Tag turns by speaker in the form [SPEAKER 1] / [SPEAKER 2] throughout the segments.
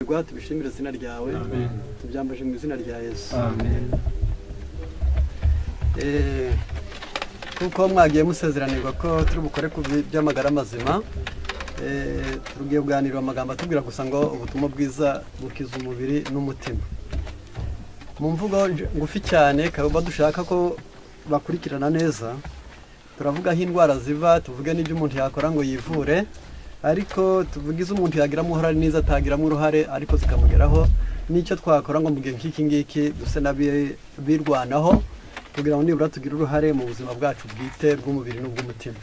[SPEAKER 1] tubishimire izina ryawe tubyambaje mu izina rya Yesu kuko mwagiye musezeranirwa ko turi bukore ku by'amagara mazima tugiye kuganira amagambo atubwira gusa ngo ubutumwa bwiza bukiza umubiri n'umutima mu mvugo ngufi cyane kaba dushaka ko bakurikirana neza turavuga aho indwara ziva tuvuge n'ibyo umuntu yakora ngo yivure ariko tuvugize umuntu yagiramo uruhare neza atagiramo uruhare ariko zikamugeraho n'icyo twakora ngo mugihe nk'iki ngiki duse birwanaho kugira ngo nibura tugire uruhare mu buzima bwacu bwite bw'umubiri n'ubw'umutima.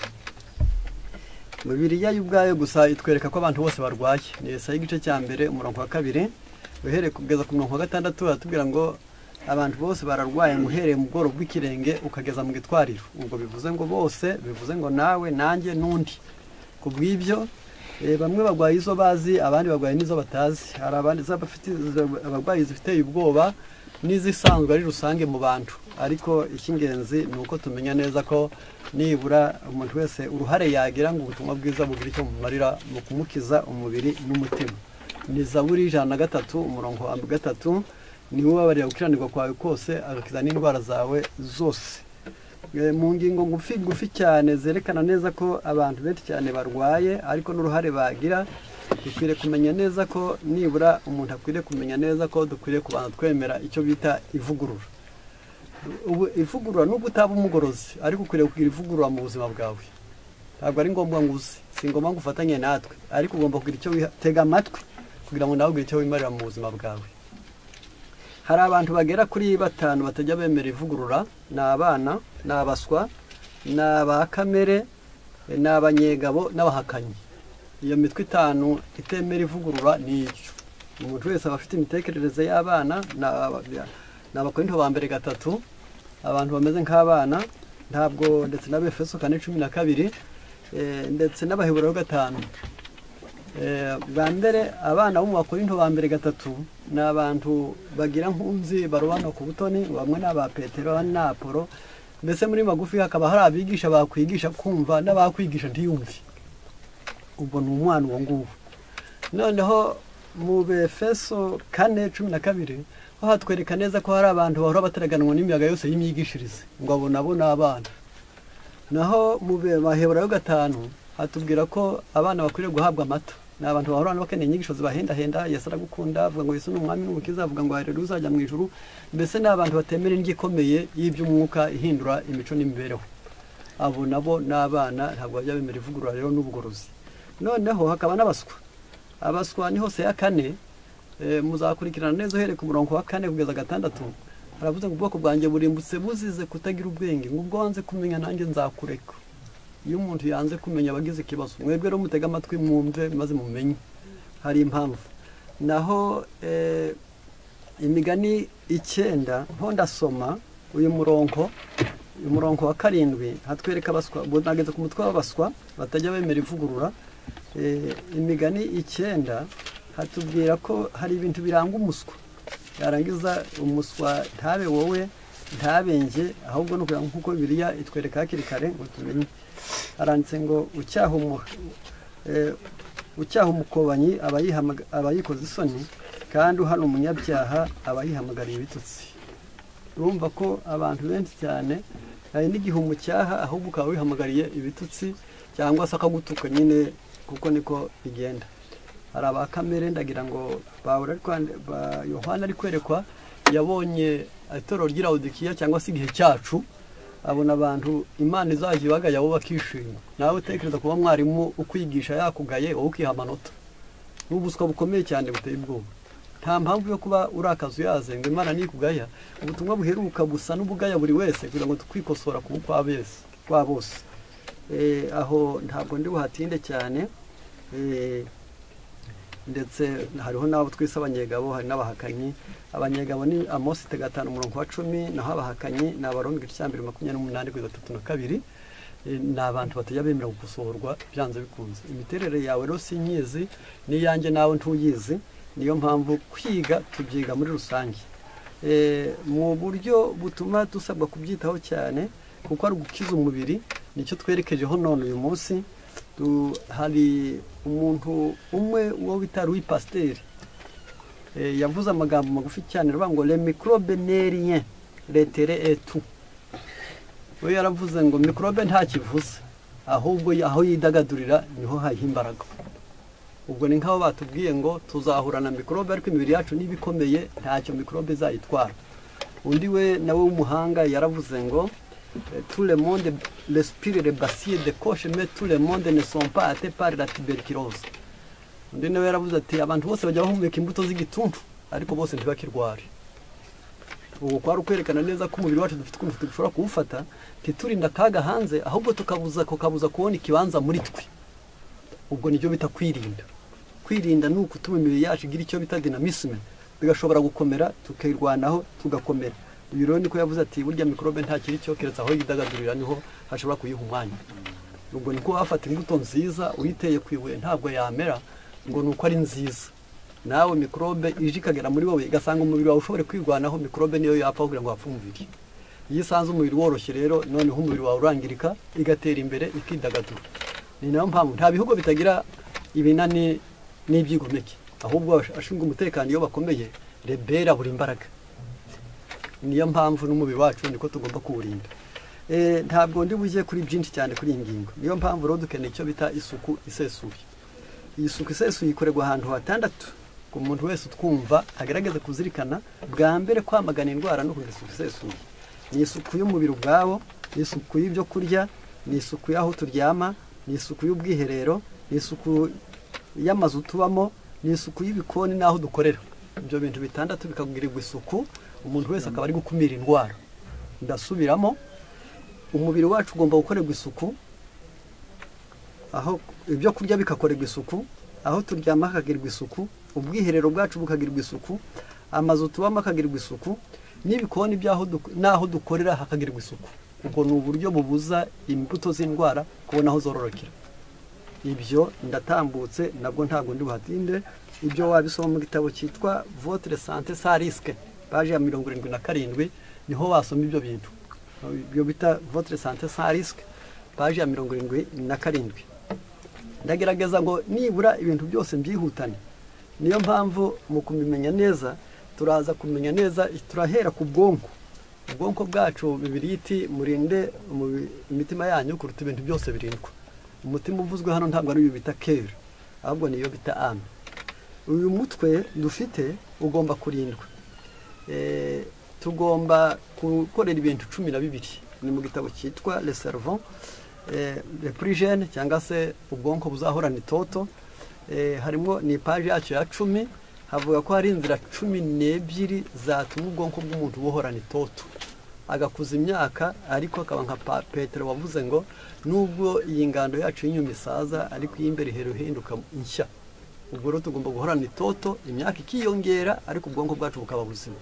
[SPEAKER 1] Bibiliya y'ubwayo gusa itwereka ko abantu bose barwaye. Ni Yesaya igice cya mbere umurongo wa 2 uhereye kugeza ku murongo wa 6 atubwira ngo abantu bose bararwaye muhereye mu bworo bw'ikirenge ukageza mu gitwariro. Ubwo bivuze ngo bose, bivuze ngo nawe nanjye n'undi. Kubw'ibyo bamwe bagwaye izo bazi abandi bagwaye nizo batazi. Hari abandi bafite abarwayi zifite ubwoba n'izisanzwe ari rusange mu bantu. Ariko icy'ingenzi ni uko tumenya neza ko nibura umuntu wese uruhare yagira ngo ubutumwa bwiza bugire icyo mumarira mu kumukiza umubiri n'umutima. Ni Zaburi 103 umurongo wa 3 ni ubabarira gukiranirwa kwawe kose agakiza n'indwara zawe zose. Mu ngingo ngufi cyane zerekana neza ko abantu benshi cyane barwaye ariko n'uruhare bagira. Dukwiriye kumenya neza ko nibura umuntu akwiriye kumenya neza ko dukwiriye kubanza twemera icyo bita ivugurura. Ivugurura nubwo utaba umugorozi ariko ukwiriye kugira ivugurura mu buzima bwawe. Ntabwo ari ngombwa ngo uze, si ngombwa ngo ufatanye natwe, ariko ugomba kugira icyo tega amatwi kugira ngo nawe ugire icyo wimarira mu buzima bwawe. Hari abantu bagera kuri 5 batajya bemera ivugurura, n'abana, n'abaswa, n'abakamere, n'abanyegabo, n'abahakanyi. Iyo mitwe 5 itemera ivugurura ni icyo. Umuntu wese aba afite imitekerereze y'abana n'abakorinto ba mbere 3 abantu bameze nk'abana ntabwo ndetse n'Abefeso 4:12 ndetse n'Abaheburayo 5 bwa mbere abana bo mu bakorinto ba mbere 3 n'abantu bagira nkunzi barobana ku butoni bamwe n'aba Petero n'Apolo mbese muri magufi hakaba hari abigisha bakwigisha kumva n'abakwigisha ntiyumvi. Ubwo ni umwana wo nguwo. Noneho mu Befeso 4:12 aho hatwereka neza ko hari abantu bahora bateraganwa n'imiyaga yose y'imyigishirize ngo abo nabo n'abana. Naho mu Baheburayo 5 hatubwira ko abana bakwiriye guhabwa amata. Ni abantu bahora bakeneye inyigisho zibahenda Yesu aragukunda avuga ngo Yesu ni umwami n'umukiza avuga ngo haleluya uzajya mu ijuru. Mbese n'abantu batemera indyo ikomeye y'iby'umwuka ihindura imico n'imibereho. Abo nabo n'abana ntabwo bajya bemera ivugurura rero n'ubugorozi. Noneho hakaba n'abaswa. Abaswa ni hose ya 4 muzakurikirana neza uhereye ku murongo wa 4 kugeza 6 haravuze ngo ubwoko bwanjye burimbutse buzize kutagira ubwenge ngo ubwo wanze kumenya nanjye nzakureka. Iyo umuntu yanze kumenya abagize ikibazo mwebwe rero mutega amatwi mwumve maze mumenye hari impamvu. Naho imigani 9 ho ndasoma uyu murongo wa 7 hatwereka abaswa bunageze ku mutwe w'abaswa batajya bemera ivugurura. Imigani 9 hatubwira ko hari ibintu biranga umuswa. Yarangiza umuswa ntabe wowe ntabenge ahubwo no kugira nkuko Bibiliya itwereka hakiri kare ngo tumenye. Aranditse ngo ucyaha umukobanyi abayikoze isoni kandi uhana umunyabyaha abayihamagariye ibitutsi. Urumva ko abantu benshi cyane hari n'igihe umucyaha ahubwo ukaba wihamagariye ibitutsi cyangwa se akagutuka nyine kuko niko bigenda. Hari abakamere ndagira ngo Yohana ari kwerekwa yabonye itorero ry'Laodikiya cyangwa se igihe cyacu abona abantu Imana izaje bagaya bo bakishima. Nawe utekereza kuba mwarimu ukwigisha yakugaye wowe ukiha amanota. N'ubuswa bukomeye cyane buteye ubwoba. Nta mpamvu yo kuba urakazu yaze ngo Imana nikugaya. Ubutumwa buheruka busa n'ubugaya buri wese kugira ngo tukwikosora ku kwa bose. Aho ntabwo ndi buhatinde cyane. Ndetse hariho nabo twise abanyegabo hari n'abahakanyi. Abanyegabo ni Amos 5 umurongo wa 10 naho abahakanyi ni Abaroma 2:28-32 ni abantu batajya bemera gukosorwa byanze bikunze. Imiterere yawe rero sinyizi niyanjye nawe ntuyizi niyo mpamvu kwiga tubyiga muri rusange mu buryo butuma dusabwa kubyitaho cyane kuko ari gukiza umubiri nicyo twerekejeho none uyu munsi. Hari umuntu umwe wo bita Louis Pasteur yavuze amagambo magufi cyane aravuga ngo les microbes n'est rien l'intérêt est tout. We yaravuze ngo microbe nta kivuze ahubwo aho yidagadurira niho hayiha imbaraga. Ubwo ni nk'aho batubwiye ngo tuzahura na microbe ariko imibiri yacu nibikomeye ntacyo microbe zayitwara. Undi we nawe w'umuhanga yaravuze ngo tout le monde respire le bacille de coche mais tout le monde ne sont pas atteints par la tuberculose. Undi nawe yaravuze ati abantu bose bajya bahumeka imbuto z'igituntu ariko bose ntibakirware. Ubu kwari ukwerekana neza ko umubiri wacu dufite ukuntu dushobora kuwufata ntiturinda akaga hanze ahubwo tukabuza kubona ikibanza muri twe. Ubwo nibyo bita kwirinda. Kwirinda ni ukutuma imibiri yacu igira icyo bita dynamisme bigashobora gukomera tukayirwanaho tugakomera. Uyu rero niko yavuze ati burya microbe nta kiri cyo keretse aho yidagadurira niho hashobora kuyiha umwanya. Ubwo niko wafata imbuto nziza uyiteye kwibuye ntabwo yamera ngo nuko ari nziza. Nawe microbe ije ikagera muri wowe igasanga umubiri wawe ushobore kwirwanaho, microbe niyo yapfa kugira ngo apfe umubiri. Iyo isanze umubiri woroshye rero noneho umubiri wawe urangirika igatera imbere ikidagadura. Ni nayo mpamvu nta bihugu bitagira ibinani n'ibyigomeke ahubwo ashinzwe umutekano iyo bakomeye rebera buri imbaraga. Niyo mpamvu n'umubiri wacu niko tugomba kuwurinda. Ntabwo ndi bujye kuri byinshi cyane kuri iyi ngingo. Niyo mpamvu rero dukeneye icyo bita isuku isesuye. Iyi suku isesuye ikorerwa ahantu hatandatu ku muntu wese utwumva agerageza kuzirikana bwa mbere kwamagana indwara no kugira isuku isesuye. Ni isuku y'umubiri ubwawo, ni isuku y'ibyo kurya, ni isuku y'aho turyama, ni isuku y'ubwiherero, ni isuku y'amazu tubamo, ni isuku y'ibikoni n'aho dukorera. Ibyo bintu bitandatu bikagirirwa isuku, umuntu wese akaba ari gukumira indwara. Ndasubiramo, umubiri wacu ugomba gukorerwa isuku, aho ibyo kurya bikakorerwa isuku, aho turyama hakagirirwa isuku, ubwiherero bwacu bukagirirwa isuku, amazu tubamo hakagirirwa isuku, n'ibikoni n'aho dukorera hakagirirwa isuku. Ubwo ni uburyo bubuza imbuto z'indwara kubona aho zororokera. Ibyo ndatambutse nabwo ntabwo ndi buhatinde. Ibyo wabisoma mu gitabo cyitwa Votre santé sans risque page ya 77 niho wasoma ibyo bintu. Ibyo bita Votre santé sans risque page ya 77. Ndagerageza ngo nibura ibintu byose mbyihutane. Niyo mpamvu mu kumenya neza turaza kumenya neza turahera ku bwonko. Ubwonko bwacu bibiriti murinde imitima yanyu kuruta ibintu byose birindwa. Umutima uvuzwe hano ntabwo ari bita cœur ahubwo niyo bita âme. Uyu mutwe dufite ugomba kurindwa. Tugomba gukorera ibintu 12 ni mu gitabo cyitwa Le Cerveau le plus jeune cyangwa se ubwonko buzahorana itoto. Harimo ni page yacu ya 10 havuga ko hari inzira 12 zatuma ubwonko bw'umuntu buhorana itoto agakuza imyaka, ariko akaba nka Petero wavuze ngo nubwo iyi ngando yacu y'inyuma isaza ariko y'imbere hinduka inshya. Ubwo rero tugomba guhorana itoto, imyaka ikiyongera ariko ubwonko bwacu bukaba buzima.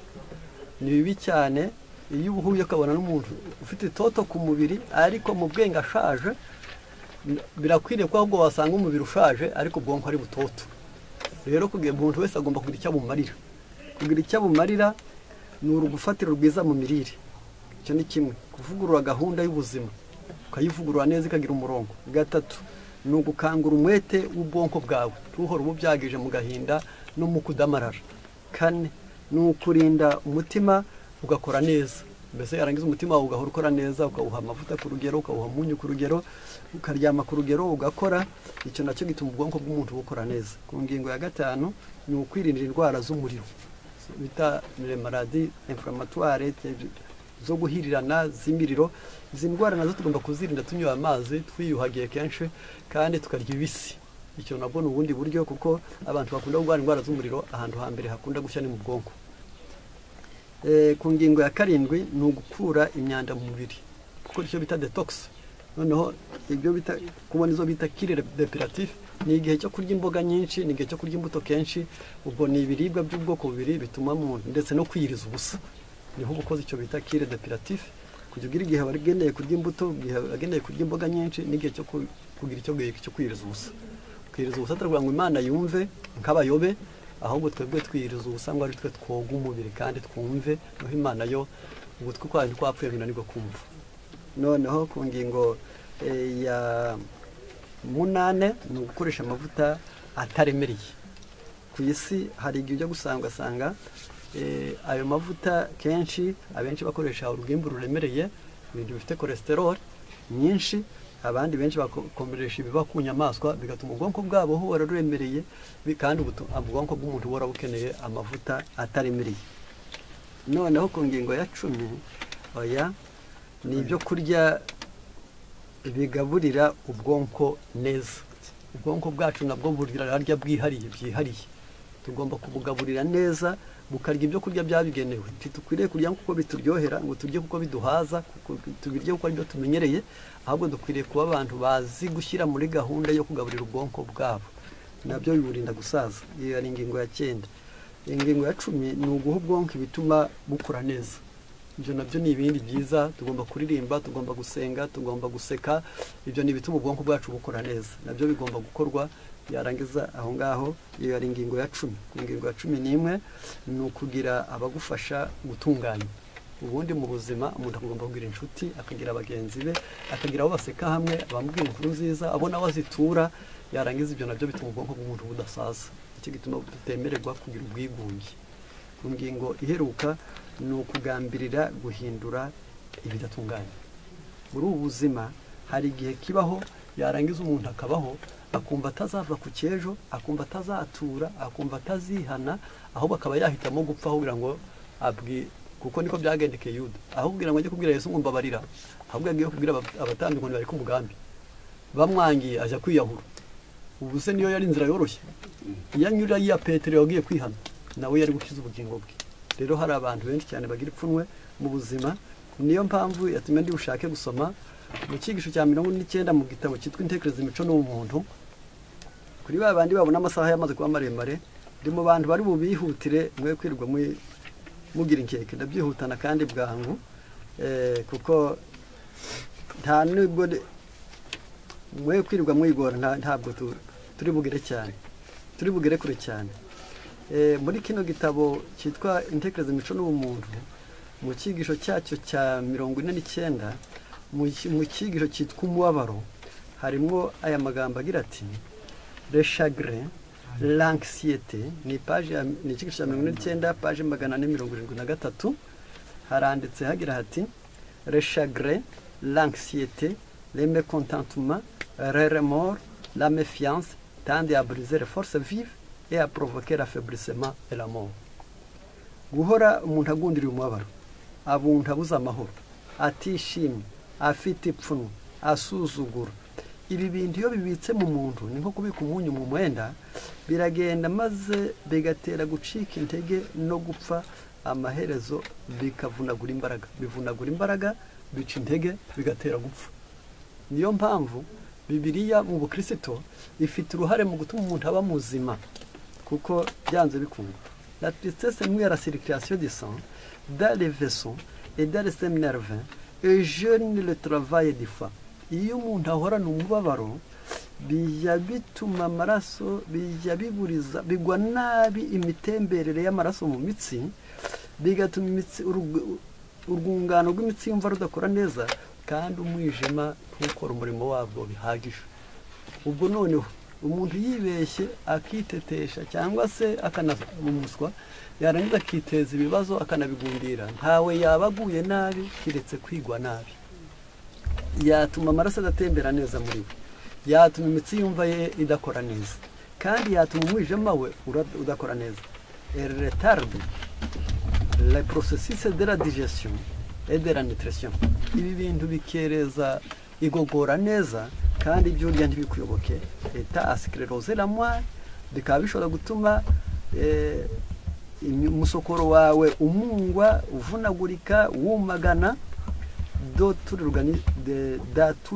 [SPEAKER 1] Ni bibi cyane iyo uhuye ukabona n'umuntu ufite itoto ku mubiri ariko mu bwenge ashaje. Birakwiriye ko ahubwo wasanga umubiri ushaje ariko ubwonko ari butoto. Rero kugira umuntu wese agomba kugira icyo abumarira. Kugira icyo abumarira ni urugufatiro rwiza mu mirire. Icyo ni kimwe. Kuvugurura gahunda y'ubuzima ukayivugurura neza ikagira umurongo. Gatatu ni ugukangura umwete w'ubwonko bwawe tuhora ububyagije mu gahinda no mu kudamarara. Kane ni ukurinda umutima ugakora neza. Mbese yarangiza umutima wawe ugahora ukora neza, ukawuha amavuta ku rugero, ukawuha umunyu ku rugero, ukaryama ku rugero ugakora. Icyo nacyo gituma ubwonko bw'umuntu bukora neza. Ku ngingo ya gatanu ni ukwirinda indwara z'umuriro bita maladies inflammatoires zo guhirirana z'imiriro. Izi ndwara nazo tugomba kuzirinda tunywa amazi, twiyuhagiye kenshi kandi tukarya ibisi. Icyo nabwo ni ubundi buryo kuko abantu bakunda kurwara indwara z'umuriro ahantu hambere hakunda gushya ni mu bwonko. Ku ngingo ya karindwi ni ugukura imyanda mu mubiri kuko icyo bita detox. Noneho ibyo bita kubona izo bita cure depuratif ni igihe cyo kurya imboga nyinshi, ni igihe cyo kurya imbuto kenshi. Ubwo ni ibiribwa by'ubwoko bubiri bituma umuntu ndetse no kwiyiriza ubusa. Niho gukoza icyo bita cure depuratif kugira igihe bageneye kurya imbuto, igihe bageneye kurya imboga nyinshi, n'igihe cyo kugira icyo kwiyiriza ubusa. Kwiyiriza ubusa turavuga ngo Imana yumve nk'abayobe, ahubwo twebwe twiyiriza ubusa ngo ari twe twoga umubiri kandi twumve, naho Imana yo ugutwi kwayo kwapfuye binanirwa kumva. Noneho ku ngingo ya 8 ni ugukoresha amavuta ataremereye. ku isi hari igihe ujya gusanga ayo mavuta kenshi abenshi bakoresha urugimbu ruremereye, ibintu bifite cholesterol nyinshi, abandi benshi bakomeresha ibiba ku nyamaswa, bigatuma ubwonko bwabo buhora ruremereye, kandi ubwonko bw'umuntu buhora bukeneye amavuta ataremereye. Noneho ku ngingo ya 10, oya ni ibyo kurya bigaburira ubwonko neza. Ubwonko bwacu nabwo burarya byihariye, tugomba kubugaburira neza, bukarya ibyo kurya byabigenewe. Ntitukwiriye kurya kuko bituryohera, ngo turye kuko biduhaza, tubirye kuko aribyo tumenyereye, ahubwo dukwiriye kuba abantu bazi gushyira muri gahunda yo kugaburira ubwonko bwabo, nabyo biburinda gusaza. Iyo ari ingingo ya 9. Ingingo ya 10 ni uguha ubwonko ibituma bukura neza. Ibyo nabyo ni ibindi byiza, tugomba kuririmba, tugomba gusenga, tugomba guseka, ibyo ni ibituma ubwonko bwacu bukora neza, nabyo bigomba gukorwa. Yarangiza aho ngaho. Iyo ari ingingo ya 10. Ingingo ya 11 ni ukugira abagufasha gutunganya. Ubundi mu buzima umuntu agomba kugira inshuti, akagira abagenzi be, akagira abo baseka hamwe, abamubwira inkuru nziza, abona abazitura. Yarangiza ibyo nabyo bituma ubwonko bw'umuntu budasaza, icyo gituma tutemererwa kugira ubwigunge. Ku ngingo iheruka ni ukugambirira guhindura ibidatunganye. Muri ubu buzima hari igihe kibaho, yarangiza umuntu akabaho akumva atazava ku cyejo, akumva atazatura, akumva atazihana, ahubwo akaba yahitamo gupfa kugira ngo kuko niko byagendekeye Yuda, aho kugira ngo ajye kubwira Yesu ngo mbabarira, ahubwo yagiye kubwira abatambyi ngo bari ku mugambi, bamwangiye ajya kwiyahura. Ubu se niyo yari inzira yoroshye, iyo anyura ya Petero yagiye kwihana, nawe yari gukiza ubugingo bwe. Rero hari abantu benshi cyane bagira ipfunwe mu buzima, niyo mpamvu yatumye ndi bushake gusoma mu cyigisho cya 49 mu gitabo cyitwa Intekerezo imico n'umuntu. Kuri babandi babona amasaha yamaze kuba maremare, ndi mu bantu bari bubihutire, mwe kwirirwa mugira inkeke, ndabyihutana kandi bwangu, kuko nta nubwo mwe kwirirwa mwigora, ntabwo turi bugere cyane, turi bugere kure cyane. Muri kino gitabo cyitwa Intekerezo imico n'umuntu, mu cyigisho cyacyo cya 49, mu cyigisho cyitwa umubabaro, harimo aya magambo agira ati le chagrin, l'anxiété. Ni cyigisho cya 49, page 473. Haranditse hagira hati le chagrin, l'anxiété, le mécontentement, le remords, la méfiance tendent à briser les forces vives et à provoquer l'affaiblissement et la mort. Guhora umuntu agundiriye umubabaro, abuntu abuze amahoro, atishimye, afite ipfunwe, asuzugura. Ibi bintu iyo bibitse mu muntu ni nko kubika umunyu mu mwenda, biragenda maze bigatera gucika intege no gupfa, amaherezo bikavunagura imbaraga, bivunagura imbaraga, bica intege, bigatera gupfa. Niyo mpamvu Bibiliya mu Bukristo ifite uruhare mu gutuma umuntu aba muzima, kuko byanze bikunda. La tristesse nuit à la circulation du sang dans les vaisseaux et dans les systèmes nerveux et gêne le travail du foie. Iyo umuntu ahorana umubabaro, bijya bituma amaraso, bijya biburiza, bigwa nabi imitemberere y'amaraso mu mitsi, bigatuma imitsi, urwungano rw'imitsi yumva rudakora neza, kandi umwijima ntukora umurimo wabwo bihagije. Ubwo noneho umuntu yibeshye akitetesha cyangwa se akanamuswa, yarangiza akiteza ibibazo akanabigundira, ntawe yabaguye nabi kiretse kwigwa nabi. Yatuma amaraso adatembera neza muri we, yatuma imitsi yumva ye idakora neza, kandi yatuma umwijima we udakora neza. Elle retarde le processus de la digestion et de la nutrition. Ibi bintu bikereza igogora neza, kandi ibyo urya ntibikuyoboke. Eta asclerose la moelle, bikaba bishobora gutuma umusokoro wawe umungwa, uvunagurika, wumagana, do tout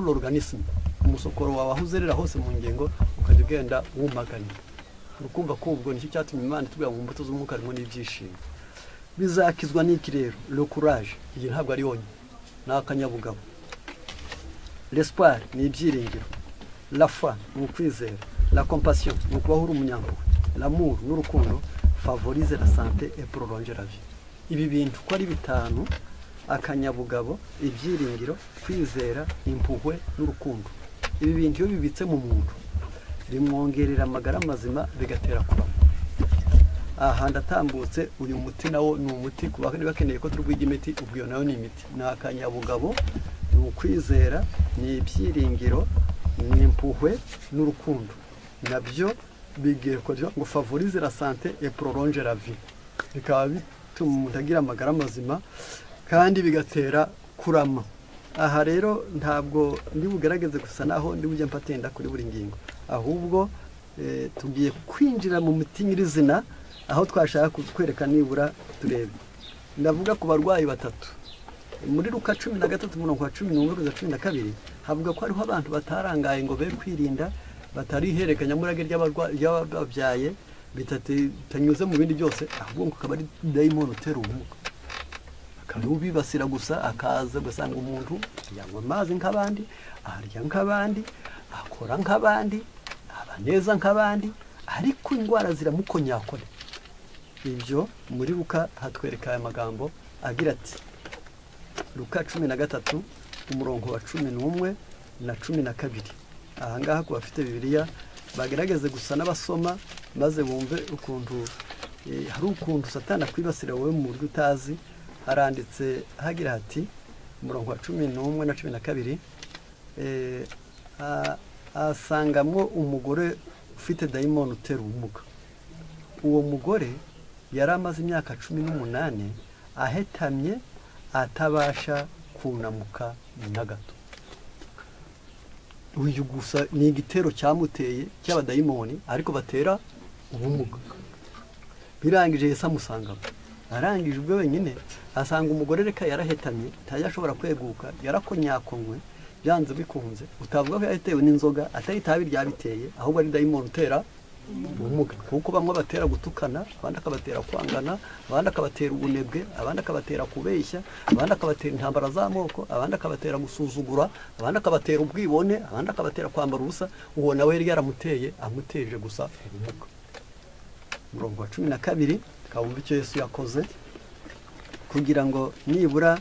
[SPEAKER 1] l'organisme. Umusokoro wawe aho uzerera hose mu ngingo ukajya ugenda wumaganye. Urukumva ko ubwo nicyo cyatumye Imana itubwira mu mbuto z'umwuka harimo n'ibyishimo. Bizakizwa n'iki rero? Le courage, iyi ntabwo ari yonyine, ni akanyabugabo. L'espoir ni ibyiringiro, la foi ni ukwizera, la compassion ni ukubaho uri umunyampuhwe, l'amour n'urukundo favorise la santé et prolonge la vie. Ibi bintu ko ari bitanu, akanyabugabo, ibyiringiro, kwizera, impuhwe n'urukundo, ibi bintu iyo bibitse mu muntu bimwongerera amagara mazima, bigatera kurama. aha ndatambutse uyu muti nawo ni umuti ku bandi bakeneye ko turwiga imiti, ubwo iyo nayo ni imiti. Ni akanyabugabo, ni ukwizera, ni ibyiringiro, ni impuhwe n'urukundo. Nabyo bigiye kugira ngo favorize la santé et prolonge la vie, bikaba bituma umuntu agira amagara mazima kandi bigatera kurama. Aha rero ntabwo ndi bugerageze gusa naho ndi bujye mpatenda kuri buri ngingo, ahubwo tugiye kwinjira mu miti nyirizina, aho twashaka kwereka nibura turebe. Ndavuga ku barwayi batatu muri Luka 13:11-12 havuga ko hariho abantu batarangaye ngo be kwirinda, batari herekanya murage ry'ababyaye bitanyuze mu bindi byose, ahubwo ukaba ari daimoni utera ubumuga, akabibasira gusa, akaza gusanga umuntu yanywa amazi nk'abandi, arya nk'abandi, akora nk'abandi, abaneza nk'abandi, ariko indwara ziramukonyakone. Ibyo muri Luka hatwereka aya magambo agira ati, Luka 13:11 na 12. Aha ngaha ku bafite Bibiliya bagerageze gusa n'abasoma maze bumve ukuntu hari ukuntu Satani akwibasira wowe mu buryo utazi. Haranditse hagira hati umurongo wa 11 na 12, asangamwo umugore ufite daimoni utera ubumuga. Uwo mugore yari amaze imyaka 18 ahetamye, atabasha kunamuka na gato. Uyu gusa ni igitero cyamuteye cy'abadayimoni, ariko batera ubumuga. Birangije Yesu amusangamo, arangije ubwo wenyine asanga umugore reka yarahetamye, ntayashobora kweguka, yarakonyakonywe byanze bikunze. Utavuga ko yatewe n'inzoga, atari itabi ryabiteye, ahubwo ari dayimoni utera ubumuga. Kuko bamwe batera gutukana, abandi akabatera kwangana, abandi akabatera ubunebwe, abandi akabatera kubeshya, abandi akabatera intambara z'amoko, abandi akabatera gusuzugura, abandi akabatera ubwibone, abandi akabatera kwambara ubusa. Uwo nawe yari yaramuteye, amuteje gusa ubumuga. Umurongo wa 12 kawumva icyo Yesu yakoze, kugira ngo nibura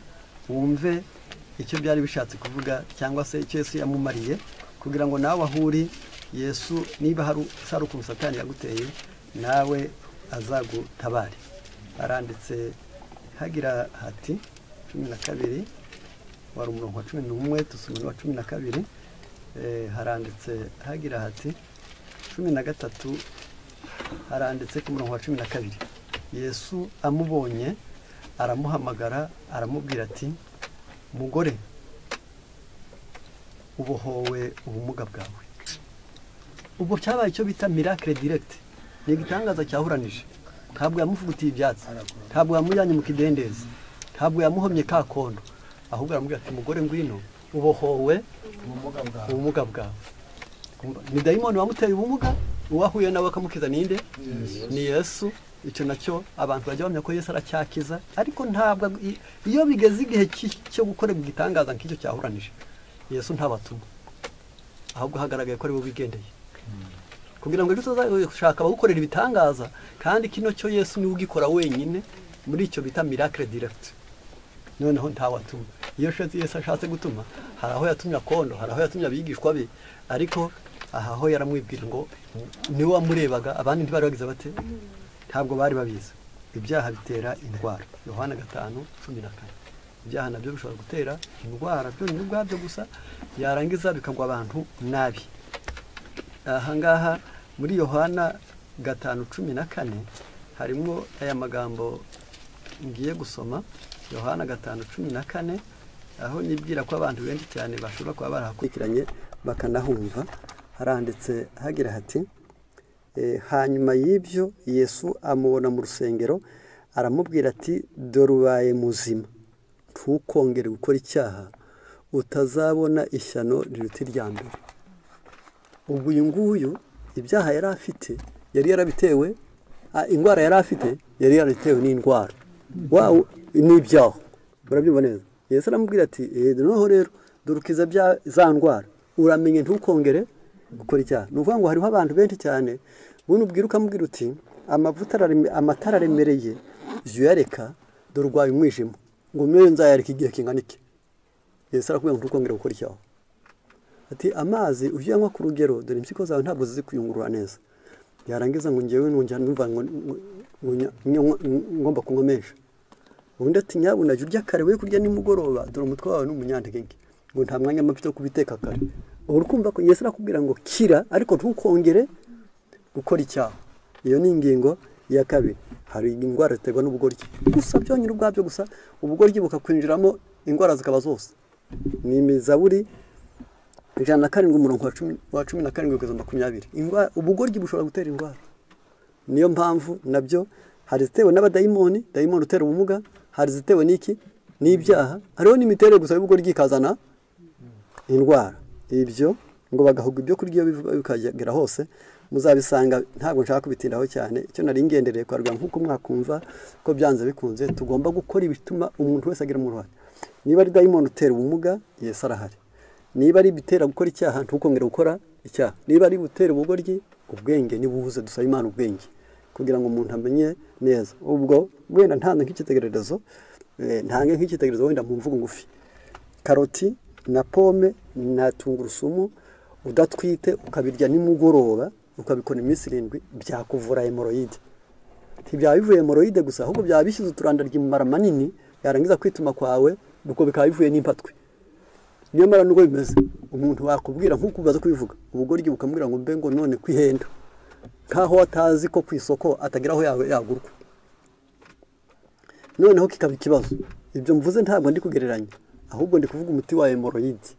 [SPEAKER 1] wumve icyo byari bishatse kuvuga, cyangwa se icyo Yesu yamumariye, kugira ngo nawe ahuri Yesu niba hari ukuntu Satani yaguteye, nawe azagutabare. Aranditse hagira hati 12, wari umurongo wa 11, tusubira wa 12. Haranditse hagira hati 13, haranditse ku murongo wa 12, Yesu amubonye aramuhamagara, aramubwira ati, mugore, ubohowe ubumuga bwawe. Ubwo cyabaye icyo bita miracle direct, ni igitangaza cyahuranije. Ntabwo yamufugutiye ibyatsi, ntabwo yamujyanye mu kidendezi, ntabwo yamuhomye kakondo, ahubwo aramubwira ati, mugore ngwino, ubohowe ubumuga bwawe. Ni dayimoni wamuteye ubumuga, uwahuye nawe akamukiza ninde? Ni Yesu. Icyo nacyo abantu bajya bamenya ko Yesu aracyakiza, ariko ntabwo iyo bigeze igihe cyo gukorera igitangaza nk'icyo cyahuranije, Yesu ntabatuma, ahubwo hagaragaye ko ari bo bigendeye, kugira ngo ejo uzashaka abagukorera ibitangaza, kandi kino cyo Yesu niwe ugikora wenyine, muri icyo bita miracle direct. Noneho ntawatuma. Iyo Yesu ashatse gutuma, hari aho yatumye akondo, hari aho yatumye abigishwa be, ariko aha ho yaramwibwira ngo niwe wamurebaga, abandi ntibari bagize bate, ntabwo bari babizi. Ibyaha bitera indwara. Yohana 5:14. Ibyaha nabyo bishobora gutera indwara, byo ni ubwabyo gusa, yarangiza bikagwa abantu nabi. Aha ngaha muri Yohana 5:14 harimo aya magambo ngiye gusoma. Yohana 5:14, aho nibwira ko abantu benshi cyane bashobora kuba barahakurikiranye bakanahumva. Haranditse hagira hati, hanyuma y'ibyo Yesu amubona mu rusengero, aramubwira ati, dore ubaye muzima, ntukongere gukora icyaha, utazabona ishyano riruta irya mbere. Ubu uyu nguyu ibyaha yari afite yari yarabitewe, indwara yari afite yari yarabitewe n'indwara, wawe n'ibyaho. Murabyumva neza? Yesu aramubwira ati, noneho rero dore ukiza za ndwara, uramenye ntukongere gukora icyaha. Ni ukuvuga ngo hariho abantu benshi cyane buno ubwira ukamubwira uti, amatara aremereye jya uyareka, dore urwaye umwijima, ngo mwe nzayareka igihe kingana iki? Yesu arakubwira ngo ntukongere gukora icyaha. Ati, amazi uyanywa ku rugero, dore impyiko zawe ntabwo zizi kuyungurura neza. Yarangiza ngo ngewe numva ngomba kunywa menshi ubundi ati nyabuna jya urya kare we kurya nimugoroba dore umutwe wawe n'umunyantege nke ngo nta mwanya mfite wo kubiteka kare uri kumva ko Yesu arakubwira ngo kira ariko ntukongere gukora icyaha iyo ni ingingo ya kabiri hari indwara ziterwa n'ubugoryi gusa byonyine ubwabyo gusa ubugoryi bukakwinjiramo indwara zikaba zose ni Mizaburi 107 wa 17 kugeza 20 ubugoryi bushobora gutera indwara niyo mpamvu nabyo hari zitewe n'abadayimoni utera ubumuga hari zitewe n'iki n'ibyaha hariho n'imiterere gusa y'ubugoryi ikazana indwara ibyo ngo bagahuga ibyo kurya bikagera hose muzabisanga ntabwo nshaka kubitindaho cyane icyo nari ngendereye kwarwa nkuko mwakumva ko byanze bikunze tugomba gukora ibituma umuntu wese agira mu ruhare niba ari dayimoni utera ubumuga Yesu arahari niba ari bitera gukora icyaha ntukongere gukora icyaha niba ari gutera ubugoryi ubwenge nibuhuze dusaba Imana ubwenge kugira ngo umuntu amenye neza ubwo wenda ntanze nk'ikitegererezo wenda mu mvugo ngufi karoti na pome na tungurusumu udatwite ukabirya nimugoroba ukabikora iminsi 7 byakuvura hemoroide ntibya bivuye hemoroide gusa ahubwo bya bishyize uturandaryi mu mara manini yarangiza kwituma kwawe nuko bikaba bivuye n'impatwe niyo mara nuko bimeze umuntu wakubwira nkuko ubaza kubivuga ubugoryi bukamubwira ngo mbe ngo none kwihenda kaho atazi ko kwisoko atageraho yagurwa noneho kikaba ikibazo ibyo mvuze ntabwo ndi kugereranya ahubwo ndi kuvuga umuti wa hemoroide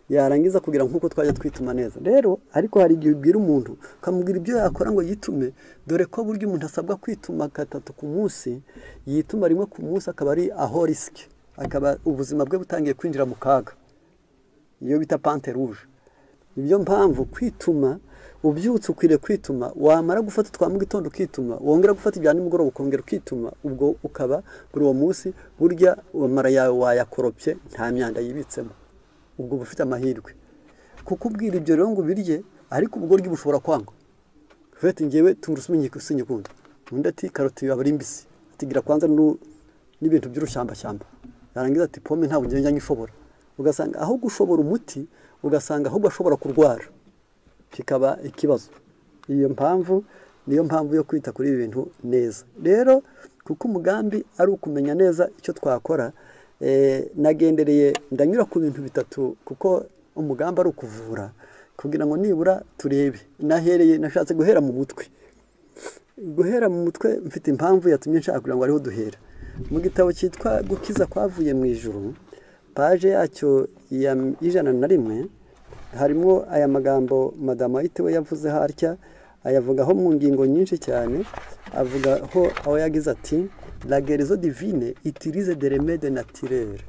[SPEAKER 1] yarangiza kugira nkuko twajya twituma neza rero ariko hari igihe ubwira umuntu kamubwira ibyo yakora ngo yitume dore ko buryo umuntu asabwa kwituma 3 ku munsi yituma rimwe ku munsi akaba ari aho risk akaba ubuzima bwe butangiye kwinjira mu kaga iyo bita pante rouge ibyo mpamvu kwituma ubyutse ukwiriye kwituma wamara gufata twa mu gitondo kwituma wongera gufata ibya nimugoroba ukongera kwituma ubwo ukaba buri uwo munsi burya amara yawe wayakoropye nta myanda yibitsemo ubwo bufite amahirwe kukubwira ibyo rero ngo birye ariko ubugoryi bushobora kwanga fete ngewe tungurusumu sinyikunda undi ati karoti yaba ari mbisi atigira kwanza n'ibintu by'urushamba yarangiza ati pome ntabwo ngenge nyishobora ugasanga aho gushobora umuti ugasanga aho bashobora kurwara kikaba ikibazo niyo mpamvu yo kwita kuri ibi bintu neza rero kuko umugambi ari ukumenya neza icyo twakora nagendereye ndanyura ku bintu bitatu kuko umugambi ari ukuvura kugira ngo nibura turebe nashatse guhera mu mutwe mfite impamvu yatumye nshaka kugira ngo ariho duhera mu gitabo cyitwa gukiza kwavuye mu ijuru paje yacyo ya 101 harimo aya magambo Madame White we yavuze harya ayavugaho mu ngingo nyinshi cyane avugaho aho yagize ati la guérison divine utilise des remèdes naturels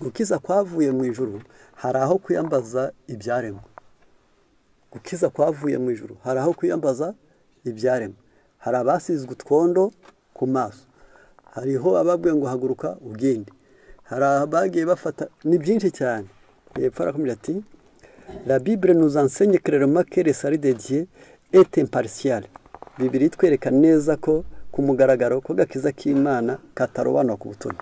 [SPEAKER 1] gukiza kwavuye mu ijuru hari aho kwiyambaza ibyaremwe gukiza kwavuye mu ijuru hari aho kwiyambaza ibyaremwe hari abasizwe utwondo ku maso hariho ababwiye ngo haguruka ugende hari abagiye bafata ni byinshi cyane hepfo arakomeza ati la Bible nous enseigne clairement que le salut de Dieu est impartial Bibiliya itwereka neza ko ku mugaragaro ko gakiza k'Imana katarobanwa ku butoni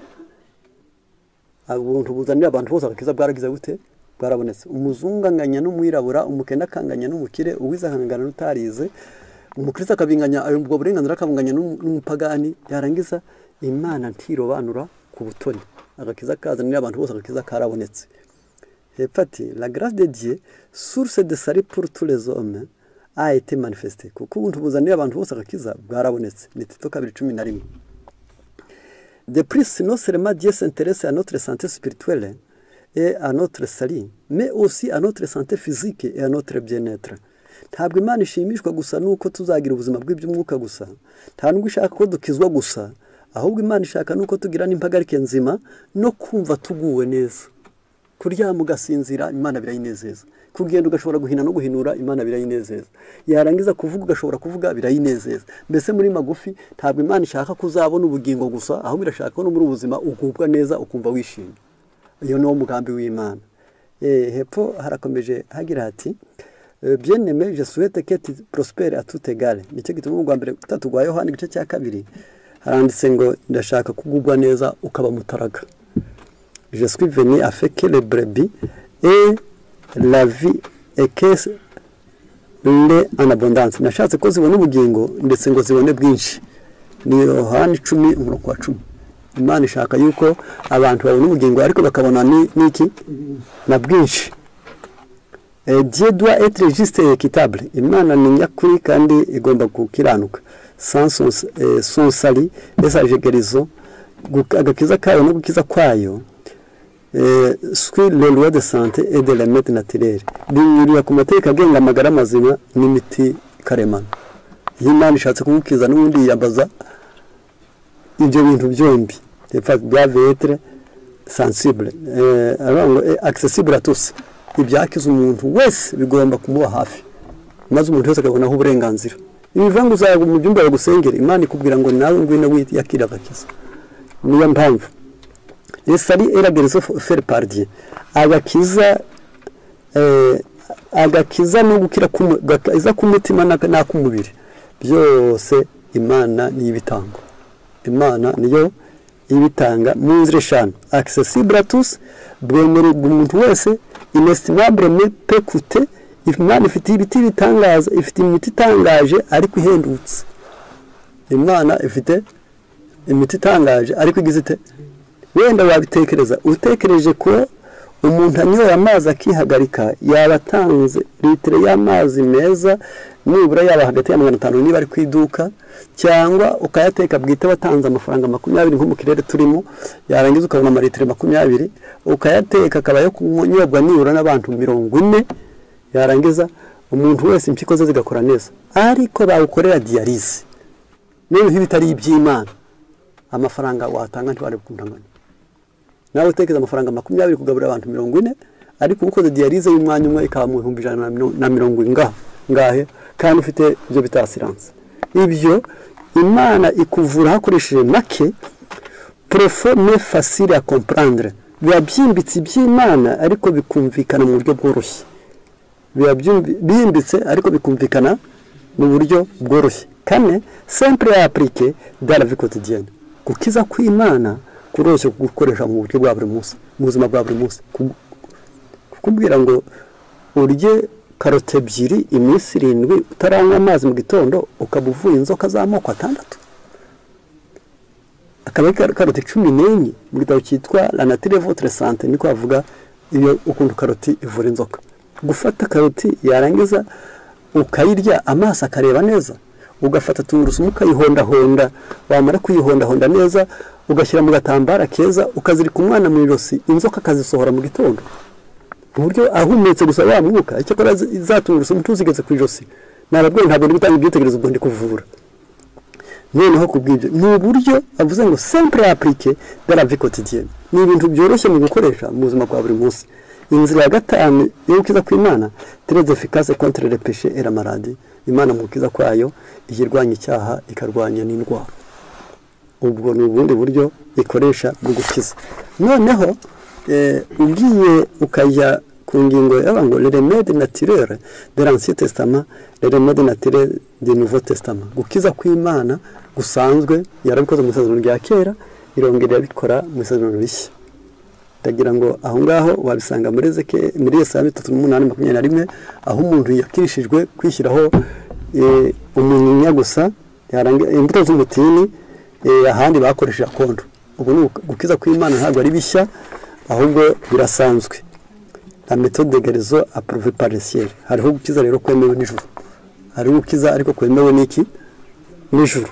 [SPEAKER 1] ubuntu buzanira abantu bose agakiza bwaragize gute bwarabonetse umuzunganganya n'umwirabura umukene akanganya n'umukire uwizahangana n'utarize umukristo akabinganya ayo ubwo burenganzira akabunganya n'umupagani yarangiza Imana ntirobanura ku butoni agakiza kazanira abantu bose agakiza karabonetse hepati la grâce de Dieu source de salut pour tous les hommes a été manifestée kuko ubuntu buzanira abantu bose agakiza bwarabonetse ni Tito 2:11 de plus non seulement Dieu s'intéresse à notre santé spirituelle et à notre salut mais aussi à notre santé physique et à notre bien-être ntabwo Imana ishimishwa gusa nuko tuzagira ubuzima bw'iby'umwuka gusa nta nubwo ishaka ko dukizwa gusa ahubwo Imana ishaka nuko tugira n'impagarike nzima no kumva tuguwe neza kuryama ugasinzira Imana birayinezeza kugenda ugashobora guhina no guhinura Imana birayinezeza yarangiza kuvuga ugashobora kuvuga birayinezeza mbese muri magufi ntabwo Imana ishaka kuzabona ubugingo gusa ahubwo irashaka ko no muri ubuzima ugubwa neza ukumva wishimye iyo niwo mugambi w'Imana hepfo harakomeje hagira hati bien aimé je souhaite que tu prospères à tout égal nicyo gituma mu Rwanda 3 rwa Yohana igice cya 2 haranditse ngo ndashaka kugubwa neza ukaba mutaraga je suis venu afin que les brebis et la vie et que les en abondance nashatse ko zibona ubugingo ndetse ngo zibone bwinshi ni Yohani 10:10. Imana ishaka yuko abantu babona ubugingo ariko bakabona niki na bwinshi. Dieu doit être juste et équitable. Imana ni nyakuri kandi igomba gukiranuka. Sans son sali et sa guérison, agakiza kayo no gukiza kwayo suit les lois de santé et de la médecine naturelle. Binyuriye ku mateka agenga amagara mazima n'imiti karemano. Imana ishatse kugukiza n'ubundi yambaza ibyo bintu byombi. En fait, doit être sensible, accessible à tous. Ibyakiza umuntu wese bigomba kumuba hafi. Maze umuntu wese akabonaho uburenganzira. Ibivangu zawe mu byumba bagusengera Imana ikubwira ngo nawe ngwino wiyakira agakiza. Niyo mpamvu Yesari era guérison faire par Dieu. Agakiza no gukira iza ku mutima n'akumubiri. Byose Imana nibitanga. Imana niyo ibitanga mu nzira eshanu. Accessible à tous, bwemere umuntu wese, inestimable mais peu coûté. Imana ifite ibiti bitangaza, ifite imiti itangaje ariko ihendutse. Imana ifite imiti itangaje ariko igizite. Wenda wabitekereza, utekereje ko umuntu anyoye amazi akihagarika yabatanze litiro y'amazi meza nibura yaba hagati ya 500 niba ari kwiduka, cyangwa ukayateka bwite watanze amafaranga 20 nko mu kirere turimo, yarangiza ukabona amalitiro 20, ukayateka akaba yo kunyobwa nibura n'abantu 40, yarangiza umuntu wese impyiko ze zigakora neza. Ariko bawukorera dialyse none nk'ibitari iby'Imana, amafaranga watanga ntibari kundangana. Nawe utekeza amafaranga 20 kugaburira abantu 40, ariko ukoze dialyse y'umwanya umwe ikaba mu 170 ngahe kandi ufite ibyo bita assurance. Ibyo Imana ikuvura hakoresheje make profond mais facile à comprendre. Bibyimbitse by'Imana ariko bikumvikana mu buryo bworoshye. Bibyimbitse ariko bikumvikana mu buryo bworoshye. Kane simple à appliquer dans la vie quotidienne. Gukiza kw'Imana kuroshe gukoresha mu buryo bwa buri munsi, mu buzima bwa buri munsi. Kukumbwira ngo urye karote 2 iminsi 7 utaranywa amazi mu gitondo ukabuvuye inzoka z'amoko 6. Akaba karote 14 mu gitabo cyitwa La nature votre santé niko avuga iyo ukuntu karoti ivura inzoka. Gufata karoti yarangiza ukayirya amaso akareba neza, ugafata tungurusumu ukayihonda-honda, wamara kuyihonda-honda neza ugashyira mu gatambara keza ukazirika umwana mu ijosi, inzoka akazisohora mu gitondo. Uburyo ahumetse gusa ya mwuka icyakora izatungurusumu tuzigeze ku ijosi. Narabwo ntabwo ndi gutanga ibyitegerezo ubwo ndi kuvura. Noneho kubwibyo ni uburyo avuze ngo simple à appliquer dans la vie quotidienne. Ni ibintu byoroshye mu gukoresha mu buzima bwa buri munsi. Inzira ya gatanu yo gukiza kw'Imana, très efficace contre les péchés et la maladie. Imana mu gukiza kwayo igirwanya icyaha ikarwanya n'indwara. Ubwo ni ubundi buryo ikoresha mu gukiza. Noneho ugiye ukajya ku ngingo y'abango les remèdes naturels de l'Ancien Testament, les remèdes naturels du Nouveau Testament. Gukiza kw'Imana gusanzwe yarabikoze mu Isezerano rya kera, irongera yabikora mu Isezerano rishya. Ndagira ngo aho ngaho wabisanga muri Yesaya 3:8-21, aho umuntu yakirishijwe kwishyiraho umunyinya gusa, yarangiye imbuto z'umutini, ahandi bakoresheje akondo. Ubu ni gukiza kw'Imana ntabwo ari bishya, ahubwo birasanzwe. La méthode de guérison approuvée par le ciel. Hariho gukiza rero kwemewe n'ijuru. Hariho gukiza ariko kwemewe n'iki? N'ijuru.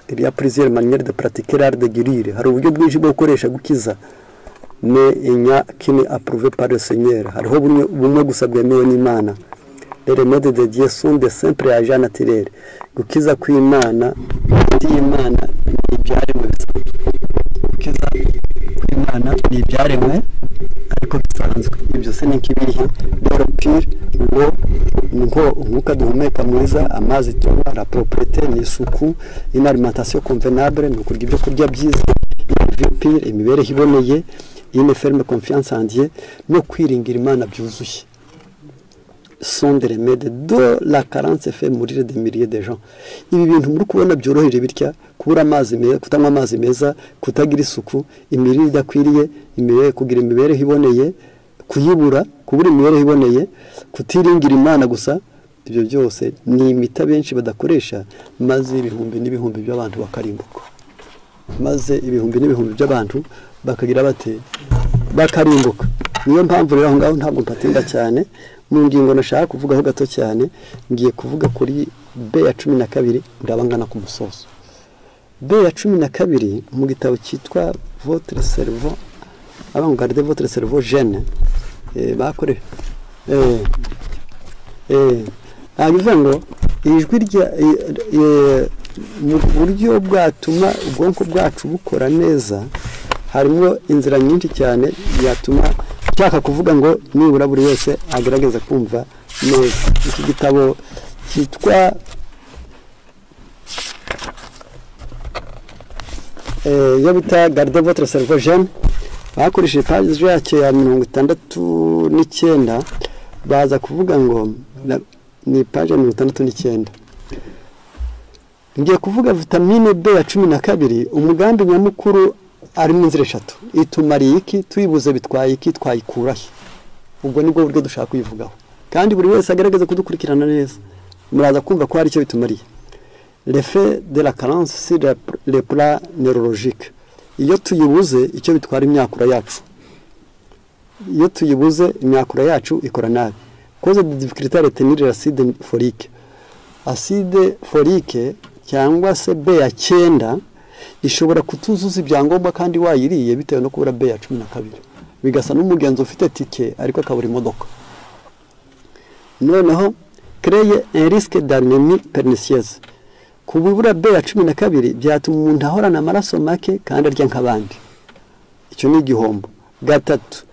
[SPEAKER 1] Il y a plusieurs manières de pratiquer l'art de guérir. Hari uburyo bwinshi bwo gukoresha gukiza. Mais il n'y a qu'une approuvée par le Seigneur. Hariho bumwe gusa bwemewe n'Imana. Les remèdes de Dieu sont des simples agents naturels. Gukiza kw'Imana n'Imana ni ibyaremwe bisanzwe. Gukiza kw'Imana ni ibyaremwe ariko bisanzwe. Ibyo se ni kibihe rero pire ngo umwuka duhumeka mwiza, amazi tunywa, la propreté ni isuku, une alimentation convenable, ni ukurya ibyo kurya byiza, pire imibereho iboneye, une ferme confiance en Dieu, no kwiringira Imana byuzuye. Sont des remèdes de la carence fait mourir des milliers de gens. Ibi bintu muri kubona byoroheje bitya, kubura amazi meza, kutanywa amazi meza, kutagira isuku, imirire idakwiriye, kugira imibereho iboneye, kubura imibereho iboneye, kutiringira Imana gusa, ibyo byose ni imiti benshi badakoresha, maze ibihumbi n'ibihumbi by'abantu bakarimbuka, maze ibihumbi n'ibihumbi by'abantu bakagira bate bakarimbuka. Niyo mpamvu rero aho ngaho ntabwo mpatinda cyane mu ngingo nashaka kuvugaho gato cyane. Ngiye kuvuga kuri B ya 12 ndabangana ku musozo. B ya 12 mu gitabo cyitwa Votre cerveau, avant garder votre cerveau jeune, bakore abivuga ngo ijwi rya mu buryo bwatuma ubwonko bwacu bukora neza, harimo inzira nyinshi cyane yatuma cyaka kuvuga ngo nibura buri wese agerageza kumva neza. Iki gitabo cyitwa yabita Garder votre cerveau jeune, bakoresheje page yacyo ya 69 baza kuvuga ngo ni page ya 69. Ngiye kuvuga vitamine B ya 12, umugambi nyamukuru ari mu nzira eshatu. Itumari iki, tuyibuze bitwaye iki, twayikurahe. Ubwo nibwo buryo dushaka kuyivugaho, kandi buri wese agerageza kudukurikirana neza, muraza kumva ko hari icyo bitumariye. L'effet de la carence sur le plan neurologique. Iyo tuyibuze icyo bitwara imyakura yacu, iyo tuyibuze imyakura yacu ikora nabi. Cause de difficulté à retenir l'acide folique. Acide folique cyangwa se B ya 9 ishobora kutuzuza ibyangombwa kandi wayiriye bitewe no kubura B ya 12, bigasa n'umugenzo ufite tike ariko akabura imodoka. Noneho créer un risque d'anémie pernicieuse. Kubura B ya 12 byatuma umuntu ahorana amaraso make kandi arya nk'abandi. Icyo ni igihombo. Gatatu,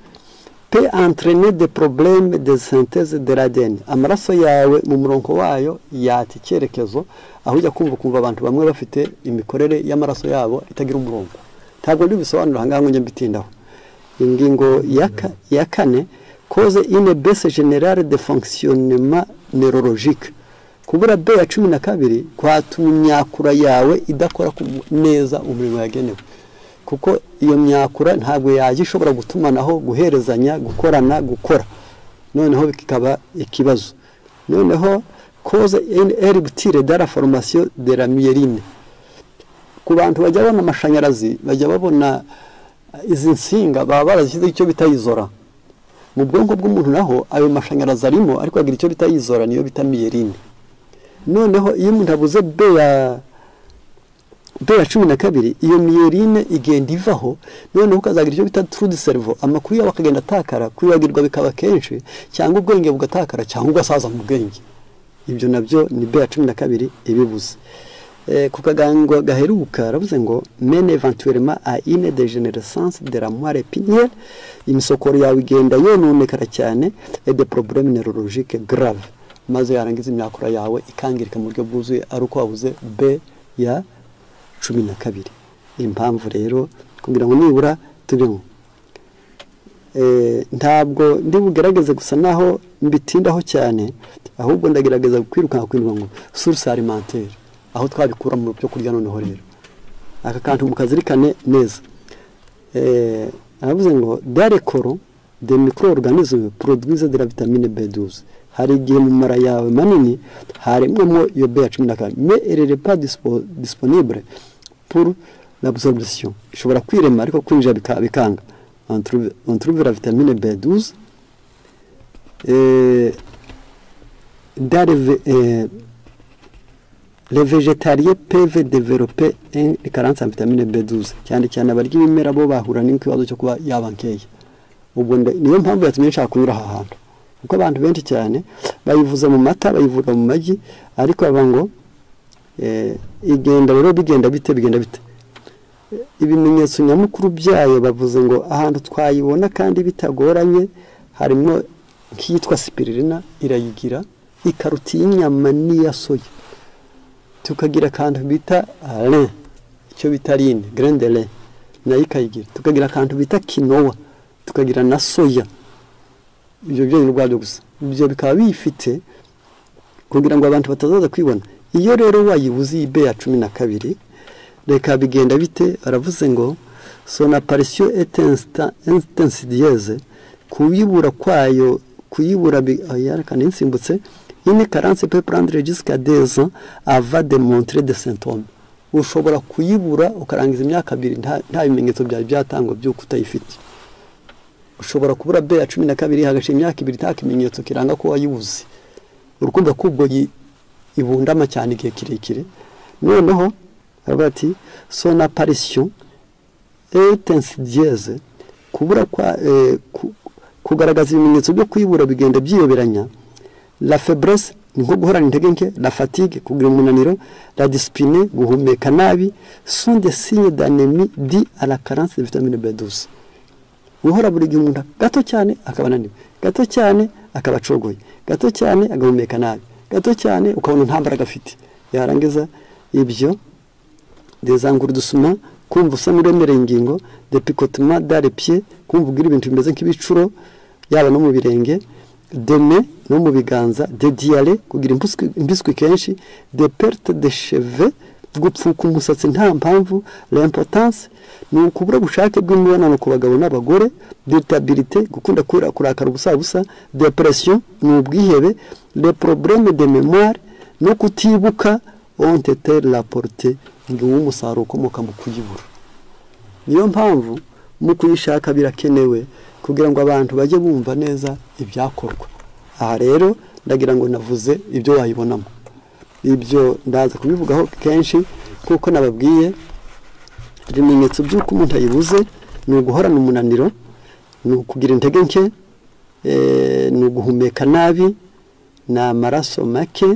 [SPEAKER 1] peut entraîner des problèmes de synthèse de l'ADN. Amaraso yawe mu murongo wayo yati cyerekezo, aho ujya kumva abantu bamwe bafite imikorere y'amaraso yabo itagira umurongo. Ntabwo ndi bisobanura hangango nje mbitindaho. Ingingo ya 4, cause une baisse générale de fonctionnement neurologique. Kubura B ya 12 kwatuma imyakura yawe idakora neza umurimo yagenewe, kuko iyo myakura ntabwo yaje ishobora gutumanaho, guherezanya, gukorana, gukora, noneho bikaba ikibazo. Noneho cause une rupture de la formation de la myéline. Ku bantu bajya babona amashanyarazi, bajya babona izi nsinga baba barashyize icyo bita izora mu bwonko bw'umuntu, naho ayo mashanyarazi arimo ariko agira icyo bita izora, niyo bita myéline. Noneho iyo umuntu abuze B ya 12, iyo myéline igenda ivaho, noneho ukazagira icyo bita trou du cerveau, amakuru yawe akagenda atakara, kwibagirwa bikaba kenshi, cyangwa ubwenge bugatakara, cyangwa ugasaza mu bwenge. Ibyo nabyo ni B ya 12 ibibuze. Ku kagango gaheruka ravuze ngo mène éventuellement à une dégénérescence de la moelle épinière, imisokoro yawe igenda yononekara cyane, et des problèmes neurologiques graves, maze yarangiza imyakura yawe ikangirika mu buryo bwuzuye ari uko wabuze B ya 12. Impamvu rero kugira ngo nibura tubemo ntabwo ndi bugerageze gusa naho mbitindaho cyane, ahubwo ndagerageza kwirukanka kwindwa ngo source alimentaire, aho twabikura mu byo kurya. Noneho rero aka kantu mukazirikane neza. Aravuze ngo dans le corps des micro-organismes produisent de la vitamine B12. Hari igihe mu mara yawe manini harimo iyo B ya 12, mais elle n'est pas disponible pour l'absorption. Ishobora kwirema ariko kwinjira bikanga. On trouve la vitamine B12 les végétariens peuvent développer une carence en vitamine B12. Cyane abarya ibimera bo bahura n'ikibazo cyo kuba yabankeye. Ubwo niyo mpamvu yatumye nshaka kunyura aha hantu, kuko abantu benshi cyane bayivuza mu mata, bayivuga mu magi, ariko abango igenda rero bigenda bite. Ibimenyetso nyamukuru byayo bavuze ngo ahantu twayibona kandi bitagoranye harimo nk'iyitwa spirulina, irayigira, ikaruti y'inyama n'iya soya, tukagira akantu bita lin, icyo bita line, grain de lin nayo ikayigira, tukagira akantu bita quinoa, tukagira na soya. Ibyo byo n'ubwabyo gusa, ibyo bikaba bifite kugira ngo abantu batazaza kwibona. Iyo rero wayibuze B ya 12, reka bigenda bite. Aravuze ngo son apparition est insidieuse, kuyibura kwayo, kuyibura yarakana insimbutse, Une carence peut prendre jusqu'à 2 ans avant de montrer des symptômes. Ushobora kuyibura ukarangiza imyaka 2 nta bimenyetso bya byatangwa byo kutayifite. Ushobora kubura B ya 12 hagashira imyaka 2 nta kimenyetso kiranga ko wayibuze. Urukumva kubwo ibundama cyane igihe kirekire. Noneho abati son apparition est insidieuse, kubura kwa kugaragaza ibimenyetso byo kwibura bigenda byiyoberanya. La faiblesse ni nko guhorana intege nke, la fatigue kugira umunaniro, la dyspnée guhumeka nabi sont des signes d'anémie dits à la carence de vitamine B12. Guhora buri gihe umuntu gato cyane akabananiwe, gato cyane akabacogoye, gato cyane agahumeka nabi, gato cyane ukabona nta mbaraga afite. Yarangiza ibyo des engourdissements, kumva usa n'uremereye ingingo, des picotements dans les pieds, kumva ugira ibintu bimeze nk'ibicuro yaba no mu birenge, des mains no mu biganza, des diarrhées kugira impiswi kenshi, des pertes de cheveux, gupfuka umusatsi nta mpamvu, l'impotence ni ukubura bushake bw'imibonano ku bagabo n'abagore, irritabilité gukunda kurakara ubusa, dépression ni ubwihebe, les problèmes de mémoire no kutibuka ont été rapportés umusaruro ukomoka mu kuyibura. Niyo mpamvu mu kuyishaka birakenewe kugira ngo abantu bajye bumva neza ibyakorwa. Aha rero ndagira ngo navuze ibyo wayibonamo. Ibyo ndaza kubivugaho kenshi kuko nababwiye ibimenyetso by'uko umuntu ayibuze ni uguhorana umunaniro, ni ukugira intege nke, ni uguhumeka nabi, ni amaraso make,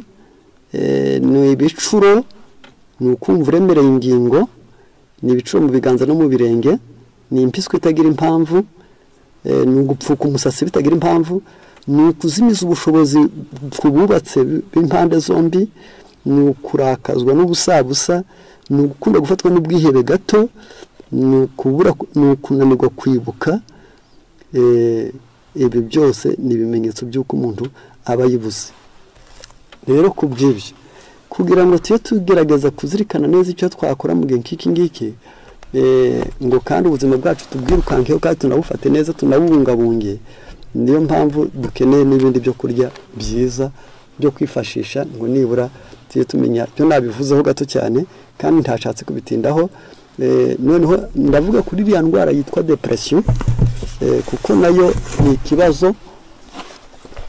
[SPEAKER 1] ni ibicuro, ni ukumva uremereye ingingo, ni ibicuro mu biganza no mu birenge, ni impiswi itagira impamvu, ni ugupfuka umusatsi bitagira impamvu, ni ukuzimiza ubushobozi kububatse b'impande zombi, ni ukurakazwa n'ubusabusa, ni ugukunda gufatwa n'ubwihebe gato, ni ukunanirwa kwibuka. Ibi byose ni ibimenyetso by'uko umuntu aba yibuze. Rero kubw'ibyo kugira ngo tuye tugerageza kuzirikana neza icyo twakora mu gihe nk'iki ngiki, ngo kandi ubuzima bwacu tubwirukankeho kandi tunabufate neza tunabungabunge. Niyo mpamvu dukeneye n'ibindi byo kurya byiza byo kwifashisha ngo nibura tuye tumenya. Byo nabivuzeho gato cyane kandi ntashatse kubitindaho. Noneho ndavuga kuri iriya ndwara yitwa depression, kuko nayo ni ikibazo.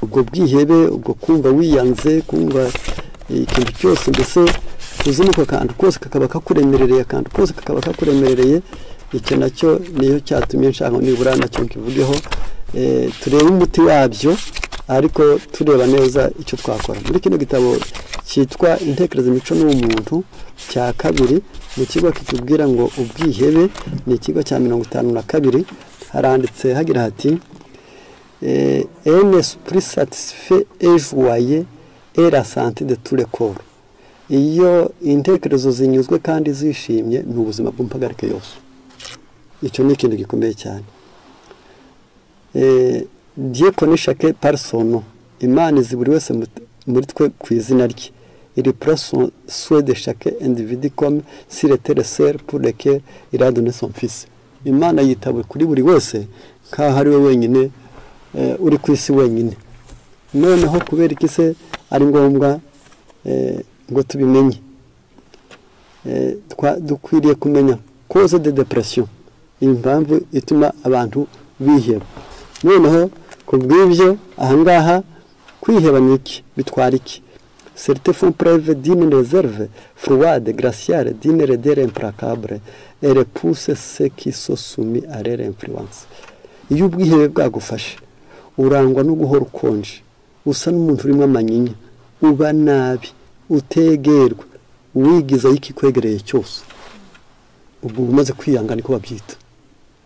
[SPEAKER 1] Ubwo bwihebe, ubwo kumva wiyanze, kumva ikintu cyose mbese kuzinuka kandi kose kakaba kakuremerereye, kandi kose kakaba kakuremerereye, icyo nacyo niyo cyatumye nshaka nibura nacyo nkivugeho. Turebe umuti wabyo ariko tureba neza icyo twakora. Muri kino gitabo cyitwa Intekerezo imico n'umuntu cya kabiri mu kigo kitubwira ngo ubwihebe, ni ikigo cya 52, haranditse hagira hati un esprit satisfait et joyeux et la santé de tous les corps. Iyo intekerezo zinyuzwe kandi zishimye ni ubuzima bw'impagarike yose. Icyo ni ikintu gikomeye cyane. Dieu connaît chaque personne. Imana izi buri wese muri twe ku izina rye. Il prend soin de chaque individu comme s'il était le seul pour lequel il a donné son fils. Imana yitawe kuri buri wese nk'aho ari we wenyine uri ku isi wenyine. Noneho kubera iki se ari ngombwa ngo tubimenye? Dukwiriye kumenya cause de depression, impamvu ituma abantu biheba. Noneho kubw'ibyo ahangaha kwiheba niki bitwara iki? Certains font preuve d'une réserve froide, glaciale, d'une raideur implacable et repoussent ceux qui sont soumis à leur influence. Iyo ubwihebe bwagufashe urangwa no guhora ukonje, usa n'umuntu urimo amanyinya, uba nabi, utegerwa, wigiza ikikwegereye cyose. Ubwo umaze kwiyangana ko babyita.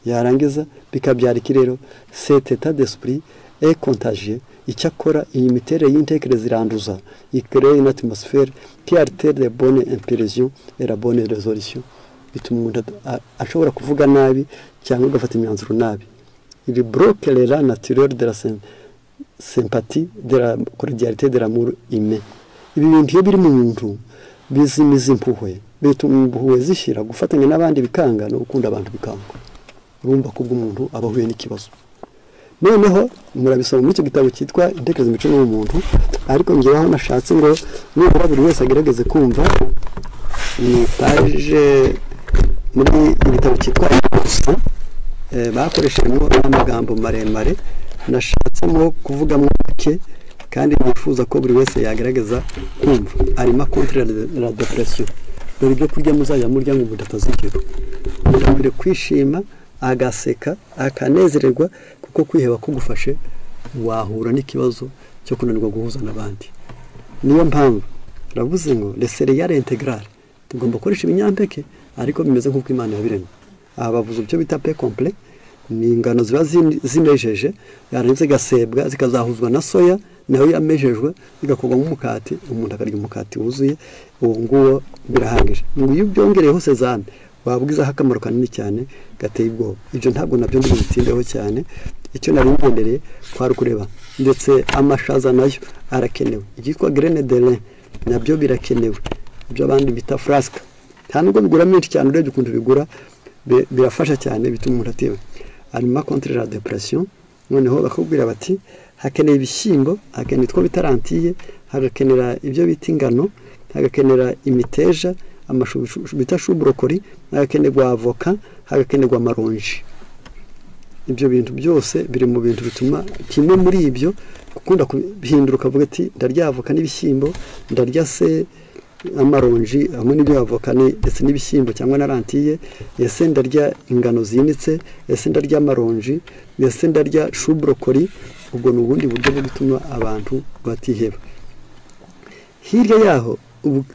[SPEAKER 1] Yarangiza bikabyara iki rero? Cet état d'esprit est contagieux. Icyakora iyi miterere y'intekerezo iranduza, ikreye une atmosphère qui altère les bonnes impressions et la bonne résolution. Bituma umuntu ashobora kuvuga nabi cyangwa agafata imyanzuro nabi. Il bloque l'élan naturel de la sympathie, de la cordialité, de l'amour humain. Ibi bintu iyo biri mu muntu bizimiza impuhwe, bituma impuhwe zishira, gufatanya n'abandi bikanga no gukunda abantu bikanga. Urumva ko umuntu abahuye n'ikibazo. noneho murabisoma muri icyo gitabo cyitwa intekerezo imico n'umuntu ariko ngeweho nashatse ngo nibura buri wese agerageze kumva ni paje muri igitabo cyitwa gusa bakoreshejemo amagambo maremare nashatsemo kuvugamo make kandi nifuza ko buri wese yagerageza kumva arimo contre la depression dore ibyo kurya muzajya murya ngo mudatazigera murabire kwishima agaseka akanezererwa kuko kwiheba kugufashe wahura n'ikibazo cyo kunanirwa guhuza n'abandi niyo mpamvu ravuze ngo le céréales intégrales tugomba gukoresha ibinyampeke ariko bimeze nk'uko Imana yabiremye aha bavuze ibyo bita pain complet ni ingano ziba zimejeje yarangiza gasebwa zikazahuzwa na soya nayo yamejejwe igakorwa nk'umukati umuntu akarya umukati wuzuye uwo nguwo birahagije ngo iyo byongereyeho sezame wabwiza akamaro kanini cyane gateye ubwoba ibyo ntabwo nabyo ndibitindeho cyane icyo nari ngendereye kwari kureba ndetse amashaza nayo arakenewe icyitwa graine de lin nabyo birakenewe ibyo abandi bita flasque nta nubwo bigura menshi cyane urebye ukuntu bigura birafasha cyane bituma umuntu atiwe arimo contre la depression noneho bakubwira bati hakeneye ibishyimbo hakeneye two bitarantiye hagakenera ibyo bita ingano hagakenera imiteja amashu bita shubrokoli hagakenerwa avoka hagakenerwa amaronji ibyo bintu byose biri mu bintu bituma kimwe muri ibyo gukunda kubihindura ukavuga ati ndarya avoka n'ibishyimbo ndarya se amaronji hamwe n'ibyo avoka ndetse n'ibishyimbo cyangwa na rantiye ese ndarya ingano zinitse ese ndarya amaronji ese ndarya shubrokoli ubwo ni ubundi buryo bwo gutuma abantu batiheba hirya yaho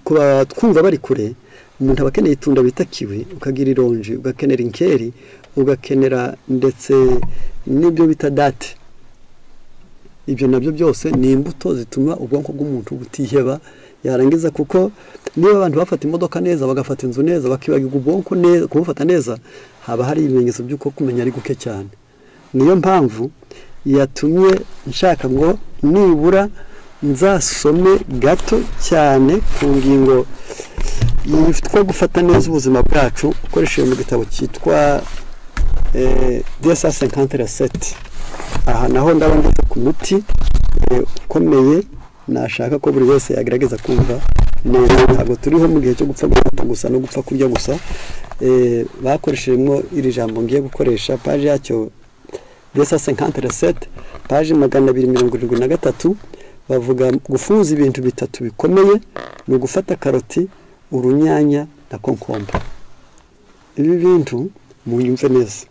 [SPEAKER 1] kuba twumva bari kure umuntu aba akeneye itunda bita kiwi ukagira ironji ugakenera inkeri ugakenera ndetse n'ibyo bita date ibyo nabyo byose ni imbuto zituma ubwonko bw'umuntu butiheba yarangiza kuko niba abantu bafata imodoka neza bagafata inzu neza bakibagirwa ubwonko neza kubufata neza haba hari ibimenyetso by'uko kumenya ari guke cyane niyo mpamvu yatumye nshaka ngo nibura nzasome gato cyane ku ngingo yitwa gufata neza ubuzima bwacu ukoresheje mu gitabo cyitwa DSA-57 aha naho ndaba ngeze ku muti ukomeye nashaka ko buri wese yagerageza kumva neza ntabwo turiho mu gihe cyo gupfa gusa no gupfa kurya gusa bakoreshejemo iri jambo ngiye gukoresha page yacyo DSA-57 page 273 bavuga gufunza ibintu bitatu bikomeye ni ugufata karoti urunyanya na konkombe ibi bintu munyumve neza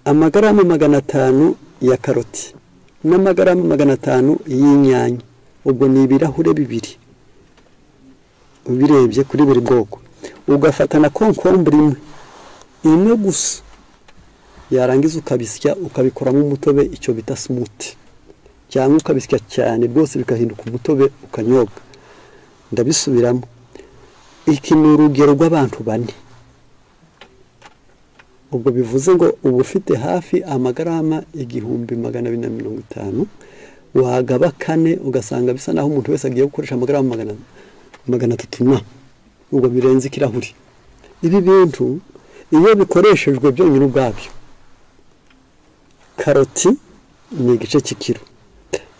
[SPEAKER 1] amagaramu 500 ya karoti n'amagaramu 500 y'inyanya ubwo ni ibirahure bibiri ubirebye kuri buri bwoko ugafata na konkombe imwe gusa yarangiza ukabisya ukabikoramo umutobe icyo bita smoothie cyangwa ukabisya cyane rwose bikahinduka umutobe ukanyobwa ndabisubiramo iki ni urugero rw'abantu bane ubwo bivuze ngo uba ufite hafi amagarama 1250 wagaba kane ugasanga bisa naho umuntu wese agiye gukoresha amagarama 300 ubwo birenze ikirahuri ibi bintu iyo bikoreshejwe byonyine ubwabyo karoti ni igice cy'ikiro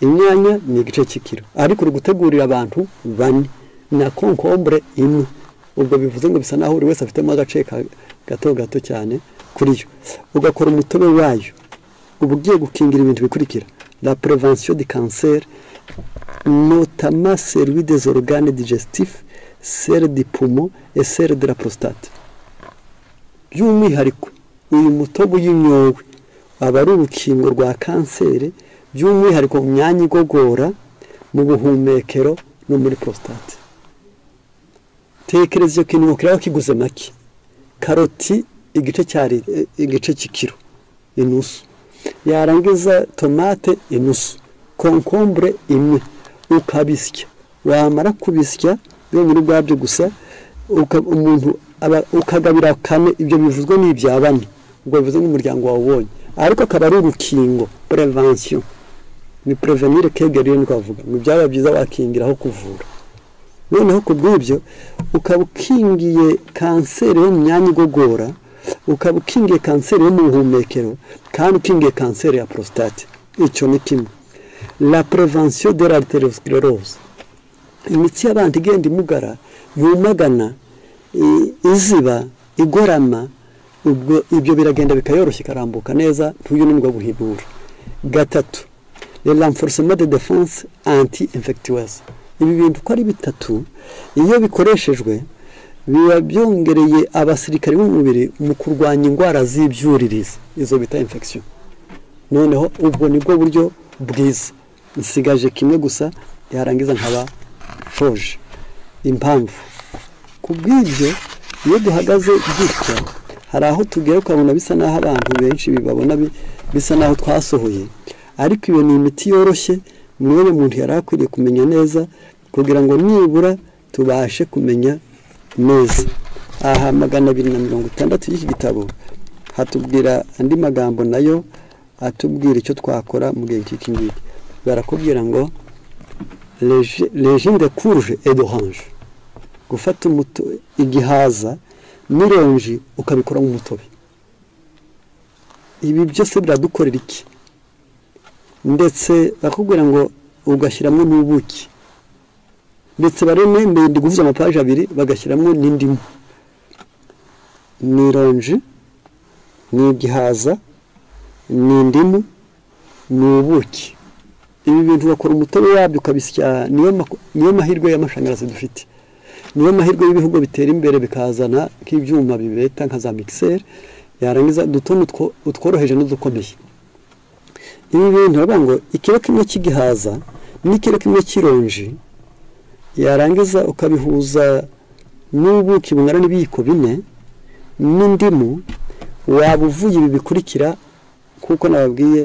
[SPEAKER 1] inyanya ni igice cy'ikiro ariko uri gutegurira abantu bane na konkombre imwe ubwo bivuze ngo bisa naho buri wese afitemo agace gato cyane kuri yo ugakora umutobe wayo uba ugiye gukingira ibintu bikurikira la prévention du cancer notamment celui des organes digestifs celle du poumon et celle de la prostate by'umwihariko uyu mutobe y'inyowe aba ari urukingo rwa kanseri by'umwihariko mu myanya igogora mu buhumekero no muri prostate tekereza ikintu ukiraho kiguze make karoti igice cy'ikiro inusu yarangiza tomate inusu konkombre imwe ukabisya wamara kubisya byonyine ubwabyo gusa umuntu ukagabira kane ibyo bivuzwe n'ibyabane ubwo bivuze nk'umuryango wawe ubonye ariko akaba ari urukingo prevention ni prevenir que guérir ni kwavuga ngo byaba byiza wakingiraho kuvura noneho kubw'ibyo ukabukingiye kanseri yo mu myanya igogora ukaba ukingiye kanseri yo mu buhumekero kandi ukingiye kanseri ya prostate. Icyo ni kimwe. La prévention de l'artériosclérose, imitsi y'abantu igenda imugara, yumagana, iziba, igorama, ubwo ibyo biragenda bikayoroshya ikarambuka neza ntuyunanirwa guhindura. Gatatu, le renforcement de défense anti-infectieuse. Ibi bintu ko ari bitatu iyo bikoreshejwe biba byongereye abasirikare b'umubiri mu kurwanya indwara z'ibyuririzi, izo bita infection. Noneho ubwo nibwo buryo bwiza. Nsigaje kimwe gusa yarangiza nkaba shoje. Impamvu kubw'ibyo iyo duhagaze gutya hari aho tugera ukabona bisa naho abantu benshi bibabona bisa naho twasohoye, ariko iyo ni imiti yoroshye mwene muntu yari akwiriye kumenya neza kugira ngo nibura tubashe kumenya neza. Aha 260 y'iki gitabo hatubwira andi magambo nayo atubwira icyo twakora mu gihe cy'iki ngiki. Barakubwira ngo legime de courge et d'orange, gufata igihaza n'ironji ukabikora mu mutobe. Ibi byose biradukorera iki? Ndetse bakubwira ngo ugashyiramo n'ubuki, ndetse bareme mbere ndi guvuza amapaje abiri bagashyiramo n'indimu. N'ironji, n'igihaza, n'indimu, n'ubuki. Ibi bintu bakora umutobe wabyo ukabisya. Niyo mahirwe y'amashanyarazi dufite, niyo mahirwe y'ibihugu bitera imbere bikazana nk'ibyuma bibeta nka za mixer, yarangiza dutono utworoheje n'udukomeye. Ibi bintu bavuga ngo ikiro kimwe cy'igihaza n'ikiro kimwe cy'ironji yarangiza ukabihuza n'ubuki bungana n'ibiyiko 4 n'indimu, waba uvuye ibi bikurikira kuko nababwiye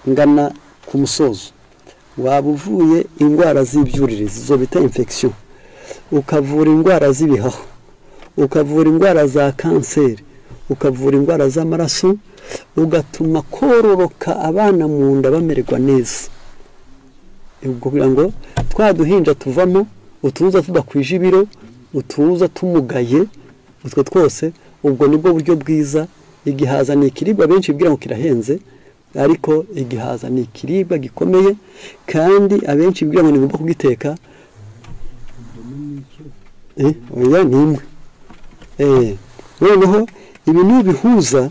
[SPEAKER 1] ngana ku musozo. Waba uvuye indwara z'ibyuririzi zo bita infection, ukavura indwara z'ibihaha, ukavura indwara za kanseri, ukavura indwara z'amaraso, ugatuma kororoka abana mu nda bamererwa neza. Ubwo kugira ngo twaduhinja tuvamo utuza tudakwije ibiro, utuza tumugaye, utwo twose. Ubwo nibwo buryo bwiza. Igihaza ni ikiribwa benshi bibwira ngo kirahenze, ariko igihaza ni ikiribwa gikomeye kandi abenshi bibwira ngo nigomba kugiteka. Oya ni imwe. Noneho ibi nibihuza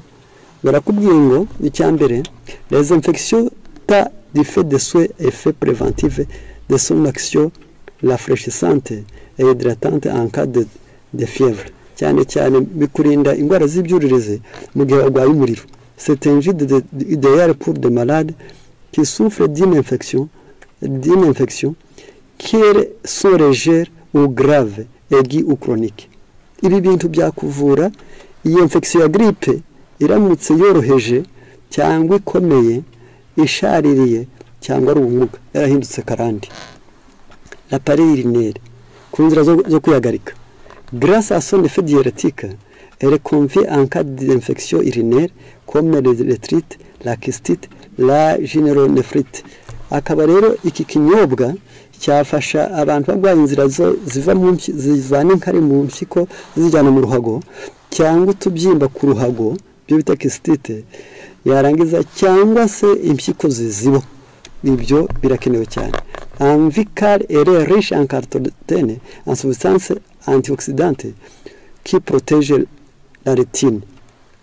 [SPEAKER 1] barakubwiye ngo icyambere les infections ta du fait de soins effets préventifs de son action rafraîchissante et hydratante en cas de fièvre. Cyane cyane bikurinda indwara z'ibyuririzi mu gihe urwaye umuriro. C'est un guide idéal pour des malades qui souffrent d'une infection qui sont légères ou graves, aiguë ou chronique. Ibi bintu byakuvura iyi infection ya grippe iramutse yoroheje cyangwa ikomeye, ishaririye cyangwa ari ubumuga yarahindutse karandi. L'appareil urinaire ku nzira zo kuyagarika. Grâce à son effet diurétique, elle convient en cas d'infection urinaire comme l'érythrite, la kystite, la gynonéphrite. Akaba rero iki kinyobwa cyafasha abantu barwaye inzira ziva mu zivana inkari mu mpyiko zijyana mu ruhago, cyangwa utubyimba ku ruhago byo bita kystite, yarangiza cyangwa se impyiko zizibo. Ibyo birakenewe cyane. En vical, elle est riche en carotène, en substances antioxydantes qui protègent la rétine.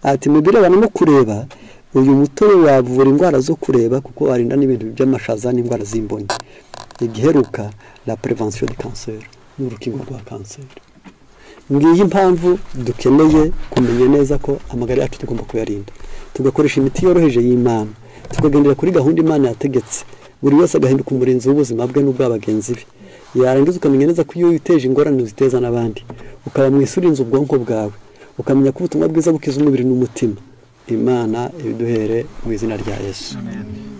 [SPEAKER 1] Ati mubire abantu no kureba uyu mutobe wavura indwara zo kureba kuko warinda n'ibintu by'amashaza n'indwara z'imboni. Igiheruka la prévention du cancer, n'urukingo rwa kanseri. Ngiyi impamvu dukeneye kumenya neza ko amagara yacu tugomba kuyarinda, tugakoresha imiti yoroheje y'Imana, tukagendera kuri gahunda Imana yategetse. Buri wese agahinduka umurinzi w'ubuzima bwe n'ubw'abagenzi be. Yarangiza ukamenya neza ko iyo witeje ingorane ziteza n'abandi, ukaba mwisurinze ubwonko bwawe, ukamenya ko ubutumwa bwiza bukiza umubiri n'umutima. Imana ibiduhere mu izina rya Yesu. Amen.